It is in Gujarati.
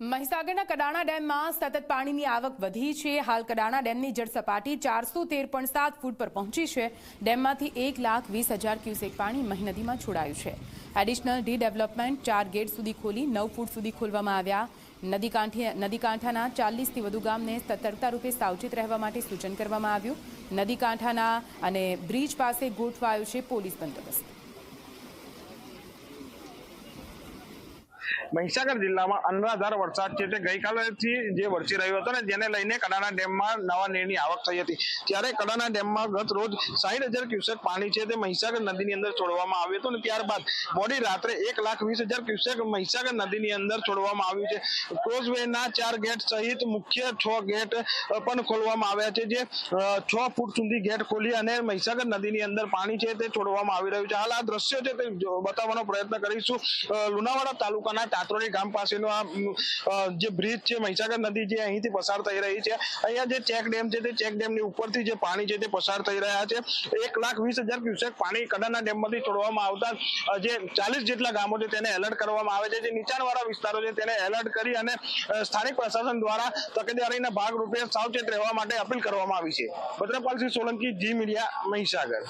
મહીસાગરના કડાણા ડેમમાં સતત પાણીની આવક વધી છે। હાલ કડાણા ડેમની જળ સપાટી 413.7 ફૂટ પર પહોંચી છે। ડેમમાંથી 1,20,000 ક્યુસેક પાણી મહી નદીમાં છોડાયું છે। એડિશનલ ડીડેવલપમેન્ટ 4 ગેટ સુધી ખોલી 9 ફૂટ સુધી ખોલવામાં આવ્યા। નદી કાંઠાના 40થી વધુ ગામને સતર્કતા રૂપે સાવચેત રહેવા માટે સૂચન કરવામાં આવ્યું। નદી કાંઠાના અને બ્રિજ પાસે ગોઠવાયો છે પોલીસ બંદોબસ્ત। મહીસાગર જિલ્લામાં અનરાધાર વરસાદ છે તે ગઈકાલેથી જે વરસી રહ્યો હતો ને જેને લઈને કડાણા ડેમમાં નવા નીરની આવક થઈ હતી। ત્યારે કડાણા ડેમમાં ગત રોજ 60,000 ક્યુસેક પાણી છે તે મહીસાગર નદીની અંદર છોડવામાં આવ્યું હતું ને ત્યારબાદ મોડી રાત્રે 1,20,000 ક્યુસેક મહીસાગર નદીની અંદર છોડવામાં આવ્યું છે। ક્રોઝવેના 4 ગેટ સહિત મુખ્ય 6 ગેટ પણ ખોલવામાં આવ્યા છે, જે 6 ફૂટ સુધી ગેટ ખોલી અને મહીસાગર નદીની અંદર પાણી છે તે છોડવામાં આવી રહ્યું છે। હાલ આ દ્રશ્યો છે તે બતાવવાનો પ્રયત્ન કરીશું। લુણાવાડા તાલુકાના તાતરોડી ગામ પાસેનો આ જે બ્રિજ છે મહીસાગર નદી જે અહીંથી પસાર થઈ રહી છે। અહીંયા જે ચેક ડેમ છે તે ચેક ડેમની ઉપરથી જે પાણી છે તે પસાર થઈ રહ્યા છે। 1,20,000 ક્યુસેક પાણી કડાણા ડેમમાંથી છોડવામાં આવતા જે 40 જેટલા ગામો છે તેને એલર્ટ કરવામાં આવે છે। જે નીચાણવાળા વિસ્તારો છે તેને એલર્ટ કરી અને સ્થાનિક પ્રશાસન દ્વારા તકેદારીના ભાગરૂપે સાવચેત રહેવા માટે અપીલ કરવામાં આવી છે। ભદ્રપાલસિંહ સોલંકી, જી મીડિયા, મહીસાગર।